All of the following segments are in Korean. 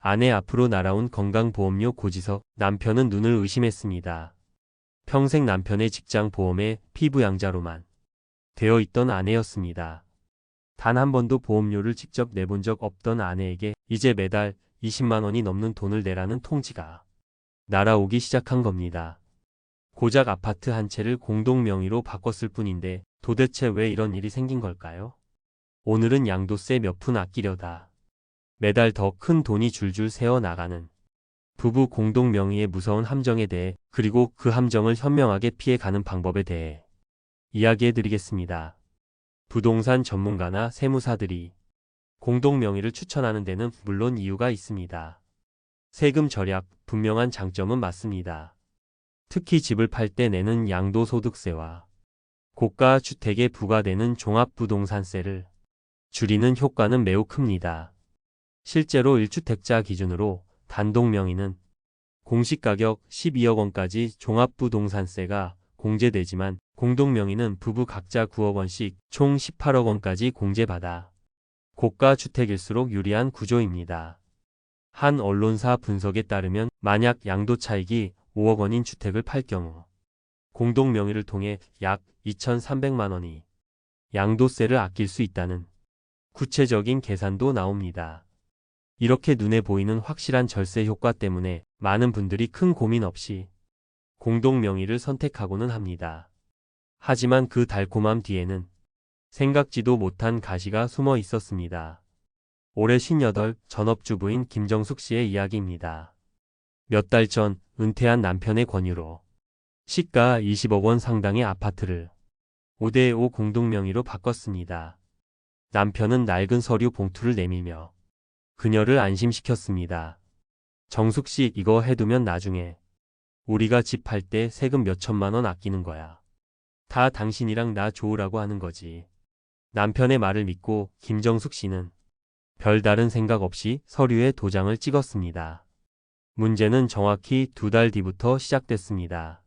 아내 앞으로 날아온 건강보험료 고지서. 남편은 눈을 의심했습니다. 평생 남편의 직장 보험에 피부양자로만 되어 있던 아내였습니다. 단 한 번도 보험료를 직접 내본 적 없던 아내에게 이제 매달 20만 원이 넘는 돈을 내라는 통지가 날아오기 시작한 겁니다. 고작 아파트 한 채를 공동 명의로 바꿨을 뿐인데 도대체 왜 이런 일이 생긴 걸까요? 오늘은 양도세 몇 푼 아끼려다 매달 더 큰 돈이 줄줄 새어 나가는 부부 공동 명의의 무서운 함정에 대해, 그리고 그 함정을 현명하게 피해가는 방법에 대해 이야기해 드리겠습니다. 부동산 전문가나 세무사들이 공동 명의를 추천하는 데는 물론 이유가 있습니다. 세금 절약, 분명한 장점은 맞습니다. 특히 집을 팔 때 내는 양도소득세와 고가 주택에 부과되는 종합부동산세를 줄이는 효과는 매우 큽니다. 실제로 1주택자 기준으로 단독 명의는 공시가격 12억 원까지 종합부동산세가 공제되지만 공동 명의는 부부 각자 9억 원씩 총 18억 원까지 공제받아 고가 주택일수록 유리한 구조입니다. 한 언론사 분석에 따르면 만약 양도 차익이 5억 원인 주택을 팔 경우 공동 명의를 통해 약 2,300만 원이 양도세를 아낄 수 있다는 구체적인 계산도 나옵니다. 이렇게 눈에 보이는 확실한 절세 효과 때문에 많은 분들이 큰 고민 없이 공동 명의를 선택하고는 합니다. 하지만 그 달콤함 뒤에는 생각지도 못한 가시가 숨어 있었습니다. 올해 58 전업주부인 김정숙 씨의 이야기입니다. 몇 달 전 은퇴한 남편의 권유로 시가 20억 원 상당의 아파트를 5대5 공동 명의로 바꿨습니다. 남편은 낡은 서류 봉투를 내밀며 그녀를 안심시켰습니다. 정숙 씨, 이거 해두면 나중에 우리가 집 팔 때 세금 몇 천만 원 아끼는 거야. 다 당신이랑 나 좋으라고 하는 거지. 남편의 말을 믿고 김정숙 씨는 별다른 생각 없이 서류에 도장을 찍었습니다. 문제는 정확히 2달 뒤부터 시작됐습니다.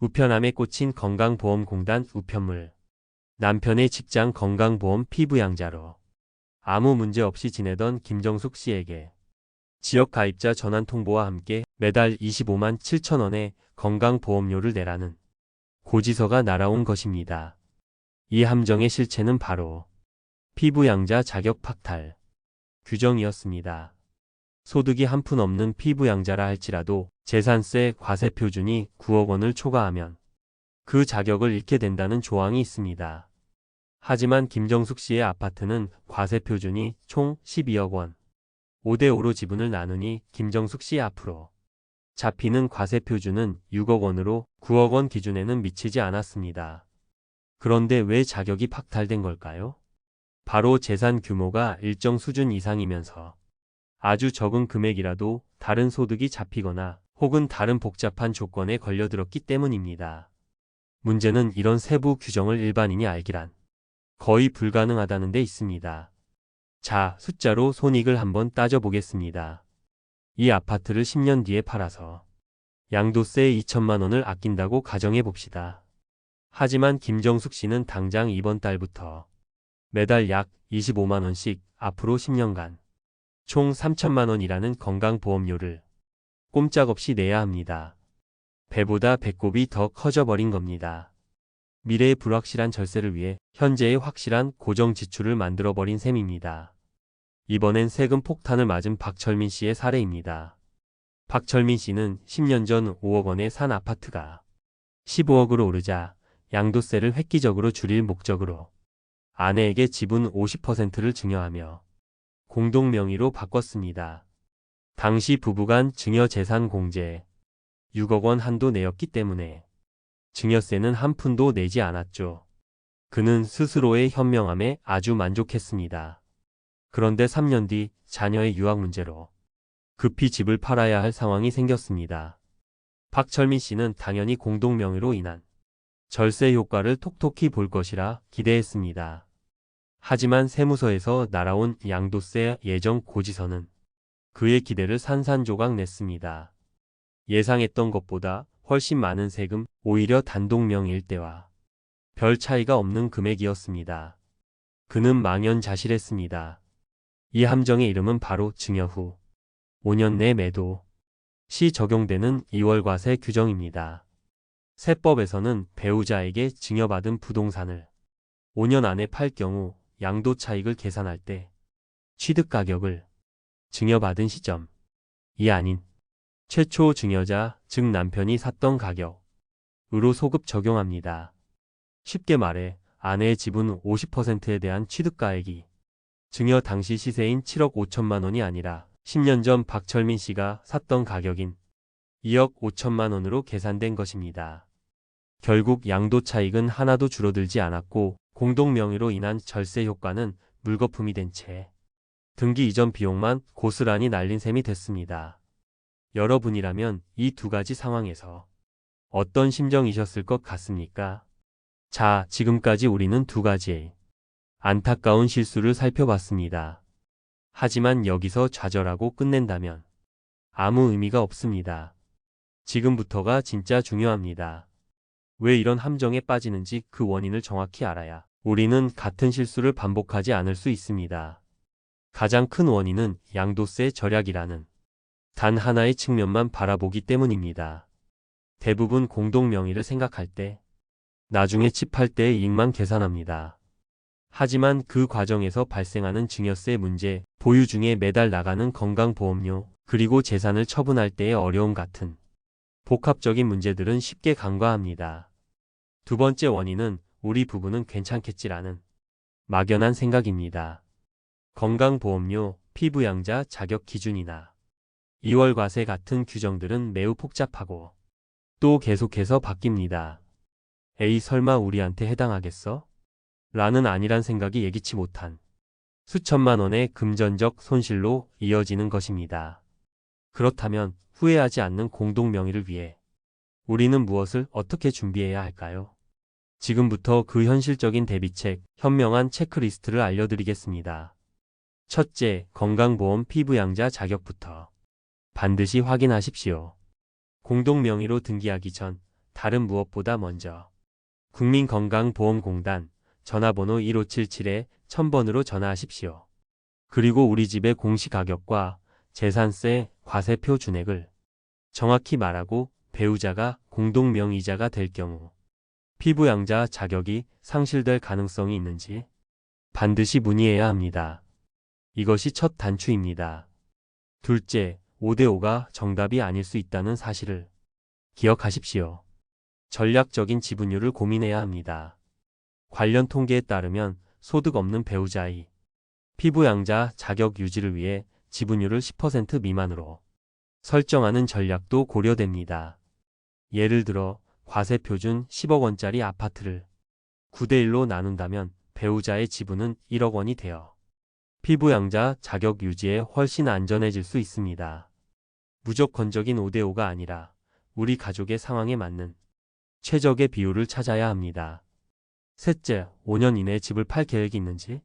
우편함에 꽂힌 건강보험공단 우편물. 남편의 직장 건강보험 피부양자로 아무 문제 없이 지내던 김정숙 씨에게 지역 가입자 전환 통보와 함께 매달 25만 7천 원의 건강보험료를 내라는 고지서가 날아온 것입니다. 이 함정의 실체는 바로 피부양자 자격 박탈 규정이었습니다. 소득이 한 푼 없는 피부양자라 할지라도 재산세 과세 표준이 9억 원을 초과하면 그 자격을 잃게 된다는 조항이 있습니다. 하지만 김정숙 씨의 아파트는 과세 표준이 총 12억 원, 5대5로 지분을 나누니 김정숙 씨 앞으로 잡히는 과세 표준은 6억 원으로 9억 원 기준에는 미치지 않았습니다. 그런데 왜 자격이 박탈된 걸까요? 바로 재산 규모가 일정 수준 이상이면서 아주 적은 금액이라도 다른 소득이 잡히거나 혹은 다른 복잡한 조건에 걸려들었기 때문입니다. 문제는 이런 세부 규정을 일반인이 알기란 거의 불가능하다는 데 있습니다. 자, 숫자로 손익을 한번 따져보겠습니다. 이 아파트를 10년 뒤에 팔아서 양도세 2천만 원을 아낀다고 가정해봅시다. 하지만 김정숙 씨는 당장 이번 달부터 매달 약 25만 원씩 앞으로 10년간 총 3천만 원이라는 건강보험료를 꼼짝없이 내야 합니다. 배보다 배꼽이 더 커져버린 겁니다. 미래의 불확실한 절세를 위해 현재의 확실한 고정 지출을 만들어버린 셈입니다. 이번엔 세금 폭탄을 맞은 박철민 씨의 사례입니다. 박철민 씨는 10년 전 5억 원에 산 아파트가 15억으로 오르자 양도세를 획기적으로 줄일 목적으로 아내에게 지분 50%를 증여하며 공동 명의로 바꿨습니다. 당시 부부간 증여재산 공제에 6억 원 한도 내었기 때문에 증여세는 한 푼도 내지 않았죠. 그는 스스로의 현명함에 아주 만족했습니다. 그런데 3년 뒤 자녀의 유학 문제로 급히 집을 팔아야 할 상황이 생겼습니다. 박철민 씨는 당연히 공동 명의로 인한 절세 효과를 톡톡히 볼 것이라 기대했습니다. 하지만 세무서에서 날아온 양도세 예정 고지서는 그의 기대를 산산조각 냈습니다. 예상했던 것보다 훨씬 많은 세금, 오히려 단독 명의일 때와 별 차이가 없는 금액이었습니다. 그는 망연자실했습니다. 이 함정의 이름은 바로 증여 후 5년 내 매도 시 적용되는 2월 과세 규정입니다. 세법에서는 배우자에게 증여받은 부동산을 5년 안에 팔 경우 양도 차익을 계산할 때 취득 가격을 증여받은 시점이 아닌 최초 증여자, 즉 남편이 샀던 가격으로 소급 적용합니다. 쉽게 말해 아내의 지분 50%에 대한 취득가액이 증여 당시 시세인 7억 5천만 원이 아니라 10년 전 박철민 씨가 샀던 가격인 2억 5천만 원으로 계산된 것입니다. 결국 양도 차익은 하나도 줄어들지 않았고 공동명의로 인한 절세 효과는 물거품이 된 채 등기 이전 비용만 고스란히 날린 셈이 됐습니다. 여러분이라면 이 두 가지 상황에서 어떤 심정이셨을 것 같습니까? 자, 지금까지 우리는 두 가지의 안타까운 실수를 살펴봤습니다. 하지만 여기서 좌절하고 끝낸다면 아무 의미가 없습니다. 지금부터가 진짜 중요합니다. 왜 이런 함정에 빠지는지 그 원인을 정확히 알아야 우리는 같은 실수를 반복하지 않을 수 있습니다. 가장 큰 원인은 양도세 절약이라는 단 하나의 측면만 바라보기 때문입니다. 대부분 공동명의를 생각할 때 나중에 칩할 때의 이익만 계산합니다. 하지만 그 과정에서 발생하는 증여세 문제, 보유 중에 매달 나가는 건강보험료, 그리고 재산을 처분할 때의 어려움 같은 복합적인 문제들은 쉽게 간과합니다. 두 번째 원인은 우리 부부는 괜찮겠지라는 막연한 생각입니다. 건강보험료, 피부양자 자격 기준이나 2월 과세 같은 규정들은 매우 복잡하고 또 계속해서 바뀝니다. 에이 설마 우리한테 해당하겠어? 라는 아니란 생각이 예기치 못한 수천만 원의 금전적 손실로 이어지는 것입니다. 그렇다면 후회하지 않는 공동명의를 위해 우리는 무엇을 어떻게 준비해야 할까요? 지금부터 그 현실적인 대비책, 현명한 체크리스트를 알려드리겠습니다. 첫째, 건강보험 피부양자 자격부터 반드시 확인하십시오. 공동명의로 등기하기 전 다른 무엇보다 먼저 국민건강보험공단 전화번호 1577-1000번으로 전화하십시오. 그리고 우리 집의 공시가격과 재산세, 과세표 준액을 정확히 말하고 배우자가 공동명의자가 될 경우 피부양자 자격이 상실될 가능성이 있는지 반드시 문의해야 합니다. 이것이 첫 단추입니다. 둘째, 5대5가 정답이 아닐 수 있다는 사실을 기억하십시오. 전략적인 지분율을 고민해야 합니다. 관련 통계에 따르면 소득 없는 배우자의 피부양자 자격 유지를 위해 지분율을 10% 미만으로 설정하는 전략도 고려됩니다. 예를 들어 과세 표준 10억 원짜리 아파트를 9대1로 나눈다면 배우자의 지분은 1억 원이 되어 피부양자 자격 유지에 훨씬 안전해질 수 있습니다. 무조건적인 5대5가 아니라 우리 가족의 상황에 맞는 최적의 비율을 찾아야 합니다. 셋째, 5년 이내에 집을 팔 계획이 있는지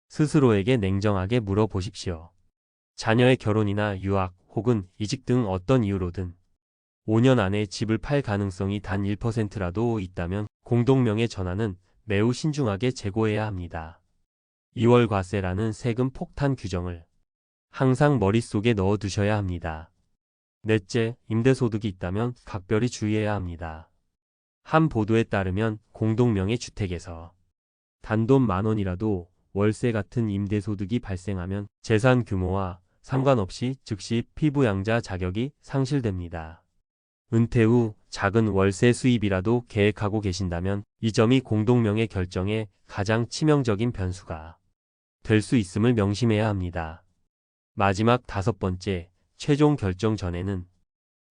스스로에게 냉정하게 물어보십시오. 자녀의 결혼이나 유학 혹은 이직 등 어떤 이유로든 5년 안에 집을 팔 가능성이 단 1%라도 있다면 공동명의 전환은 매우 신중하게 재고해야 합니다. 2월 과세라는 세금 폭탄 규정을 항상 머릿속에 넣어 두셔야 합니다. 넷째, 임대소득이 있다면 각별히 주의해야 합니다. 한 보도에 따르면 공동명의 주택에서 단돈 10,000원이라도 월세 같은 임대소득이 발생하면 재산 규모와 상관없이 즉시 피부양자 자격이 상실됩니다. 은퇴 후 작은 월세 수입이라도 계획하고 계신다면 이 점이 공동명의 결정에 가장 치명적인 변수가 될 수 있음을 명심해야 합니다. 마지막 다섯 번째, 최종 결정 전에는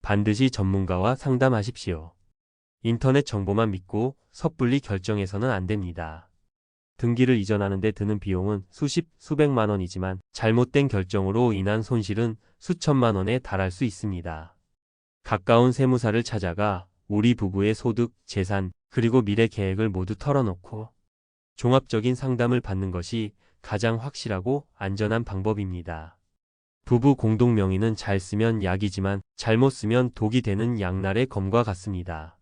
반드시 전문가와 상담하십시오. 인터넷 정보만 믿고 섣불리 결정해서는 안 됩니다. 등기를 이전하는 데 드는 비용은 수십, 수백만 원이지만 잘못된 결정으로 인한 손실은 수천만 원에 달할 수 있습니다. 가까운 세무사를 찾아가 우리 부부의 소득, 재산, 그리고 미래 계획을 모두 털어놓고 종합적인 상담을 받는 것이 가장 확실하고 안전한 방법입니다. 부부 공동명의는 잘 쓰면 약이지만 잘못 쓰면 독이 되는 양날의 검과 같습니다.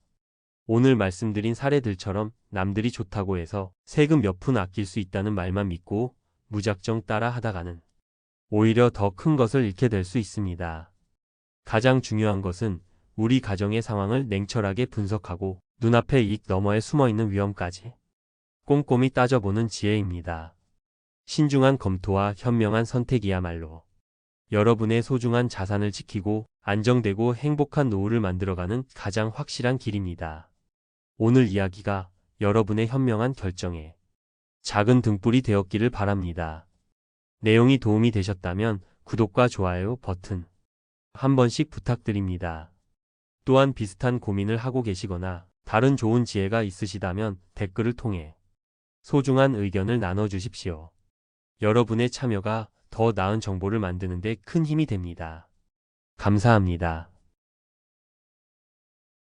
오늘 말씀드린 사례들처럼 남들이 좋다고 해서 세금 몇 푼 아낄 수 있다는 말만 믿고 무작정 따라 하다가는 오히려 더 큰 것을 잃게 될 수 있습니다. 가장 중요한 것은 우리 가정의 상황을 냉철하게 분석하고 눈앞의 이익 너머에 숨어있는 위험까지 꼼꼼히 따져보는 지혜입니다. 신중한 검토와 현명한 선택이야말로 여러분의 소중한 자산을 지키고 안정되고 행복한 노후를 만들어가는 가장 확실한 길입니다. 오늘 이야기가 여러분의 현명한 결정에 작은 등불이 되었기를 바랍니다. 내용이 도움이 되셨다면 구독과 좋아요 버튼 한 번씩 부탁드립니다. 또한 비슷한 고민을 하고 계시거나 다른 좋은 지혜가 있으시다면 댓글을 통해 소중한 의견을 나눠주십시오. 여러분의 참여가 더 나은 정보를 만드는 데 큰 힘이 됩니다. 감사합니다.